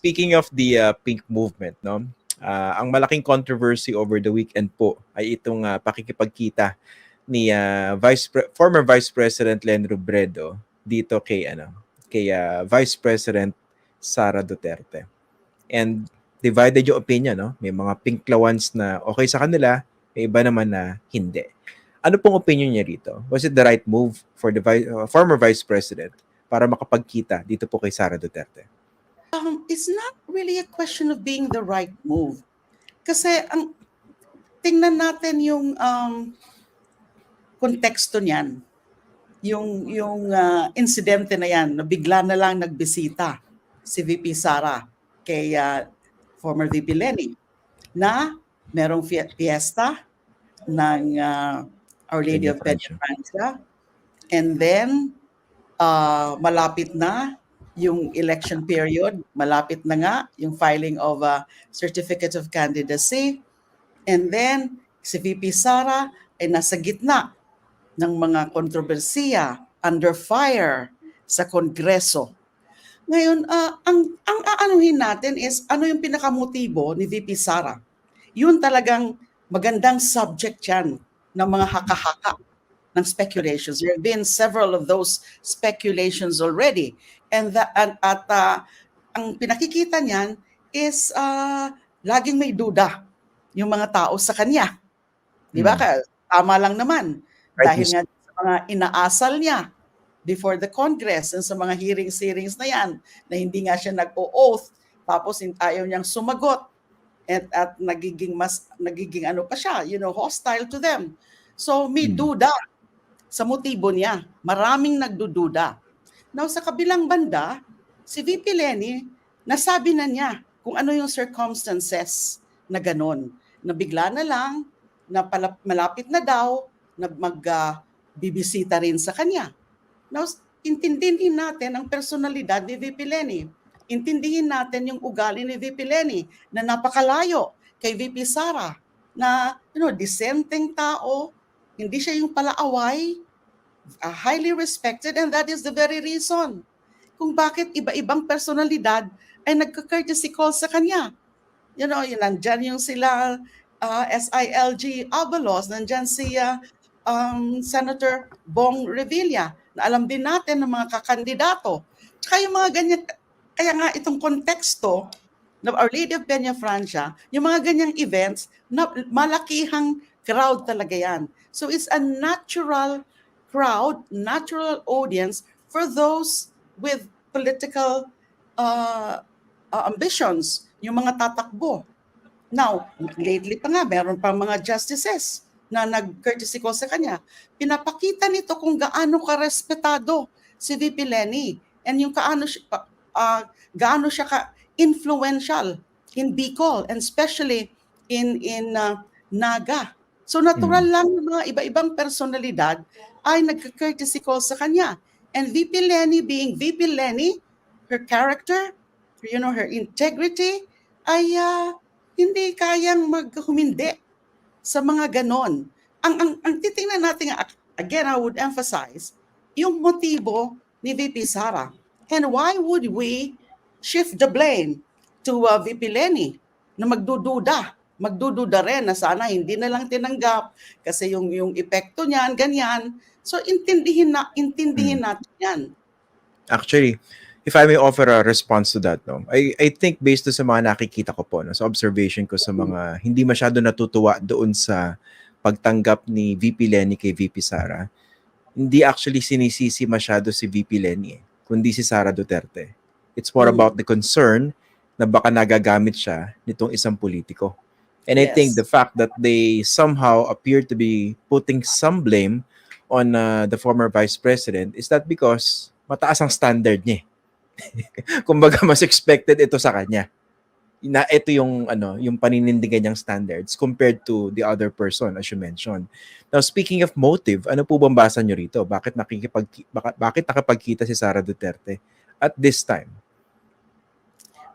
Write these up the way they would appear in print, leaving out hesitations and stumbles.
speaking of the pink movement, no? Ang malaking controversy over the weekend po ay itong pakikipagkita ni former Vice President Len Robredo dito kay Vice President Sara Duterte. And divided yung opinion, no? May mga pinklawans na okay sa kanila, may iba naman na hindi. Ano pong opinion niya rito? Was it the right move for the former Vice President para makapagkita dito po kay Sara Duterte? It's not really a question of being the right move. Kasi tingnan natin yung konteksto niyan. Yung insidente na yan, na bigla na lang nagbisita si VP Sara kay former VP Leni na merong fiesta ng Our Lady of Peña Francia. And then, malapit na yung election period, malapit na nga yung filing of a certificate of candidacy. And then, si VP Sara ay nasa gitna ng mga kontrobersiya, under fire sa Kongreso. Ngayon, ang aanuhin natin is ano yung pinakamotibo ni VP Sara. Yun talagang magandang subject yan ng mga haka-haka ng speculations. There have been several of those speculations already. And ang pinakikita niyan is laging may duda yung mga tao sa kanya. Di ba? Tama lang naman. Right. Dahil nga sa mga inaasal niya before the Congress and sa mga hearings na yan, na hindi nga siya nag-o-oath, tapos ayaw niyang sumagot at nagiging ano pa siya, hostile to them. So may duda sa motibo niya. Maraming nagdududa. Now, sa kabilang banda, si VP Leni, nasabi na niya kung ano yung circumstances na ganon. Na bigla na lang, na malapit na daw, na magbibisita rin sa kanya. Now, intindihin natin ang personalidad ni VP Leni. Intindihin natin yung ugali ni VP Leni na napakalayo kay VP Sara na dissenting tao, hindi siya yung palaaway, highly respected, and that is the very reason kung bakit iba-ibang personalidad ay nagka-courtesy call sa kanya. Nandyan yung sila SILG Abalos, nandyan si Senator Bong Revilla, na alam din natin ng mga kakandidato. Tsaka yung mga ganyan, kaya nga itong konteksto ng Our Lady of Peña Francia, yung mga ganyang events, na malakihang crowd talaga yan. So it's a natural crowd, natural audience for those with political ambitions, yung mga tatakbo. Now, lately pa nga, meron pa mga justices na nag-courtesy call sa kanya. Pinapakita nito kung gaano ka-respetado si VP Leni and yung gaano siya ka-influential in Bicol and especially in Naga. So natural lang ng mga iba-ibang personalidad ay nagka-courtesy call sa kanya. And VP Leni being VP Leni, her character, her integrity, ay hindi kayang maghumindi sa mga ganon. Ang titingnan natin, again, I would emphasize, yung motibo ni VP Sara. And why would we shift the blame to VP Leni na magdududa rin na sana hindi na lang tinanggap kasi yung epekto niyan, ganyan. So intindihin natin yan. Actually, if I may offer a response to that, no, I think based sa mga nakikita ko po, no, sa observation ko sa mga hindi masyado natutuwa doon sa pagtanggap ni VP Leni kay VP Sara, hindi actually sinisisi masyado si VP Leni, kundi si Sara Duterte. It's more about the concern na baka nagagamit siya nitong isang politiko. And I think the fact that they somehow appear to be putting some blame on the former vice president is that because mataas ang standard niya. Kumbaga mas expected ito sa kanya. Na ito yung paninindigan niyang standards compared to the other person as you mentioned. Now speaking of motive, ano po bang basa niyo rito? Bakit nakapagkita si Sara Duterte at this time?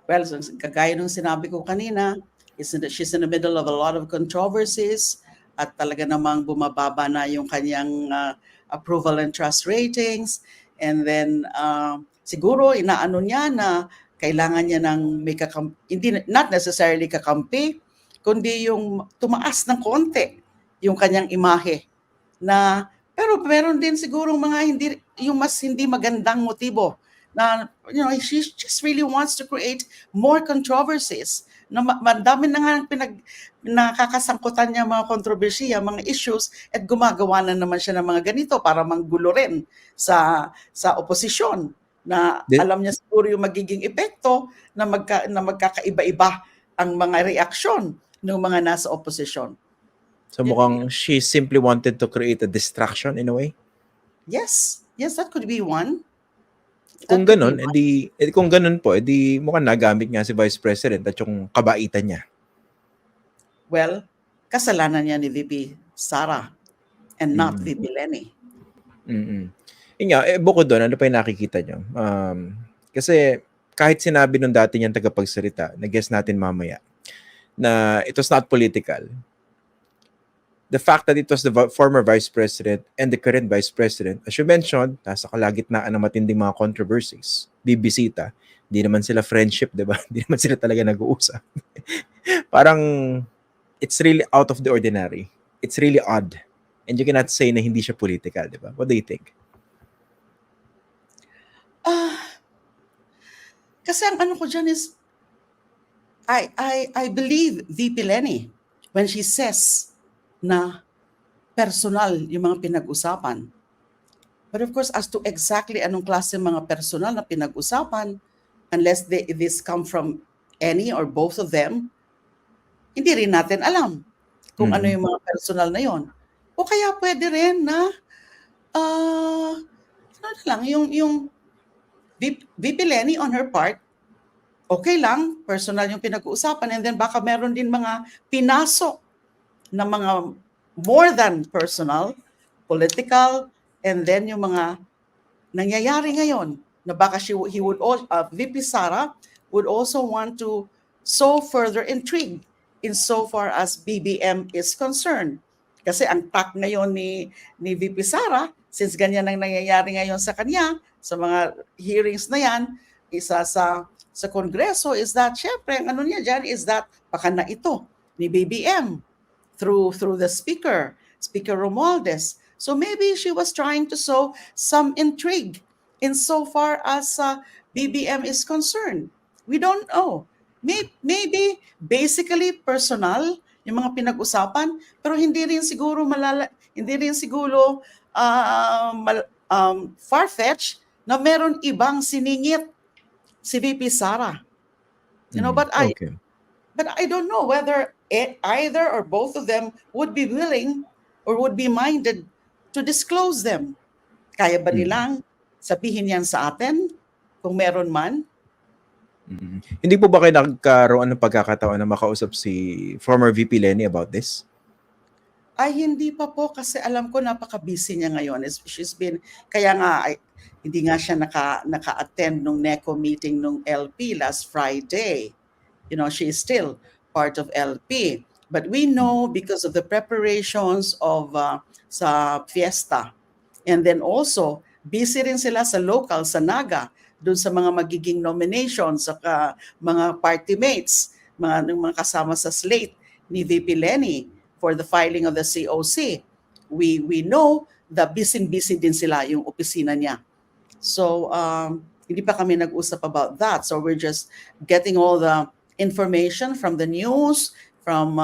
Well, kagaya nung sinabi ko kanina, she's in the middle of a lot of controversies at talaga namang bumababa na yung kanyang approval and trust ratings. And then siguro inaano niya na kailangan niya ng may hindi, not necessarily kakampi, kundi yung tumaas ng konti yung kanyang imahe na, pero meron din siguro mga hindi, yung mas hindi magandang motibo na, she just really wants to create more controversies na madami na nga nakakasangkutan niya mga kontrobersiya, mga issues, at gumagawa na naman siya ng mga ganito para manggulo rin sa oposisyon na Di- alam niya siguro yung magiging epekto na magkakaiba-iba ang mga reaksyon ng mga nasa oposisyon. So mukhang she simply wanted to create a distraction in a way. Yes, that could be one. Kung ganun, kung ganun po, edi mukhang nagamit nga si Vice President at yung kabaitan niya. Well, kasalanan niya ni VP Sara and not VP Lenny. Yun nga, bukod doon, ano pa yung nakikita nyo? Kasi kahit sinabi nung dati niyang tagapagsalita, na-guess natin mamaya, na it was not political. The fact that it was the former Vice President and the current Vice President, as you mentioned, nasa kalagitnaan ng matinding mga controversies, bibisita, di naman sila friendship, di ba? Di naman sila talaga nag-uusap. Parang, it's really out of the ordinary. It's really odd. And you cannot say na hindi siya political, di ba? What do you think? Kasi ang ano ko dyan is, I believe VP Lenny when she says na personal yung mga pinag-usapan. But of course, as to exactly anong klase mga personal na pinag-usapan, unless this come from any or both of them, hindi rin natin alam kung ano yung mga personal na yon. O kaya pwede rin na, yung VP Lenny on her part, okay lang, personal yung pinag-uusapan, and then baka meron din mga pinasok na mga more than personal, political, and then yung mga nangyayari ngayon na baka VP Sara would also want to sow further intrigue insofar as BBM is concerned. Kasi ang tak ngayon ni VP Sara, since ganyan ang nangyayari ngayon sa kanya, sa mga hearings na yan, isa sa Kongreso, is that, syempre, ang ano niya dyan is that, baka na ito ni BBM through the Speaker Romualdez. So maybe she was trying to sow some intrigue insofar as BBM is concerned. We don't know. Maybe basically personal yung mga pinag-usapan, pero hindi rin siguro far-fetched na meron ibang siningit si VP Sara. But I don't know whether either or both of them would be willing or would be minded to disclose them. Kaya ba nilang sabihin yan sa atin kung meron man? Hindi po ba kayo nagkaroon ng pagkakataon na makausap si former VP Lenny about this? Ay, hindi pa po kasi alam ko napaka-busy niya ngayon. She's been, kaya nga, hindi nga siya naka-attend nung NECO meeting nung LP last Friday. She is still part of LP. But we know because of the preparations of sa fiesta. And then also, busy rin sila sa local, sa Naga, doon sa mga magiging nominations, sa mga party mates, mga kasama sa slate ni VP Lenny for the filing of the COC. We know that busy din sila yung opisina niya. So, hindi pa kami nag-usap about that. So we're just getting all the information from the news, from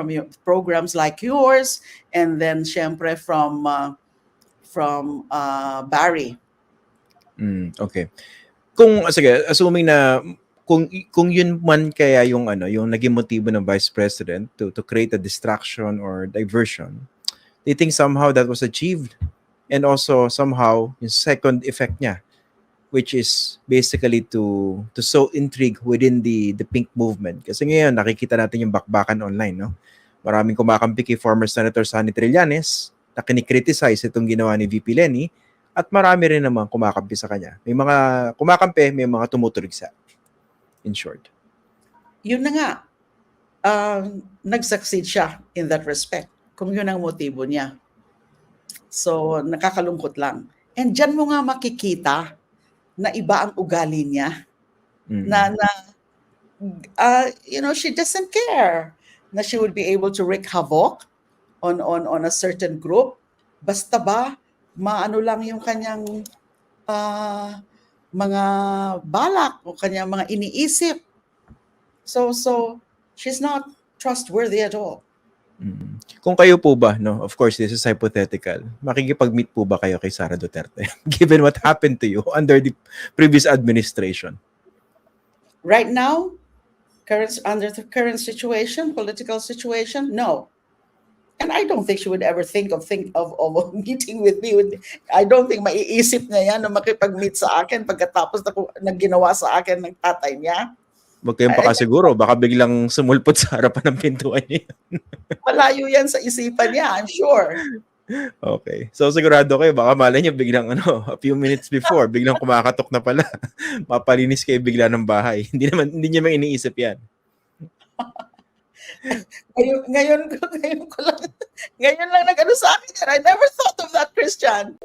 your programs like yours, and then syempre from Barry. Okay. Sige, assuming na kung yun man kaya yung naging motibo ng Vice President to create a distraction or diversion, do you think somehow that was achieved? And also somehow yung second effect niya, which is basically to sow intrigue within the pink movement. Kasi ngayon nakikita natin yung bakbakan online, no? Maraming kumakampi kay former Senator Sonny Trillanes na kinikriticize itong ginawa ni VP Lenny, at marami rin naman kumakampi sa kanya. May mga kumakampi, may mga tumutuligsa. In short. Yun na nga. Nag-succeed siya in that respect. Kung yun ang motibo niya. So, nakakalungkot lang. And dyan mo nga makikita na iba ang ugali niya. Mm. na she doesn't care na she would be able to wreak havoc on a certain group. Basta ba maano lang yung kanyang mga balak o kanyang mga iniisip. So she's not trustworthy at all. Mm. Kung kayo po ba, no, of course this is hypothetical, makikipag-meet po ba kayo kay Sara Duterte given what happened to you under the previous administration? Right now, under the current situation, political situation, no. And I don't think she would ever think of meeting with me. I don't think maiisip niya yan na makipag-meet sa akin pagkatapos na ginawa sa akin ng tatay niya. Huwag kayong pakasiguro, baka biglang sumulpot sa harapan ng pintuan niya. Malayo yan sa isipan niya, I'm sure. Okay. So sigurado kayo, baka malay niyo biglang a few minutes before, biglang kumakatok na pala. Mapalinis kayo bigla ng bahay. Hindi niya man iniisip yan. Ngayon lang nag-ano sa akin yan. I never thought of that, Christian.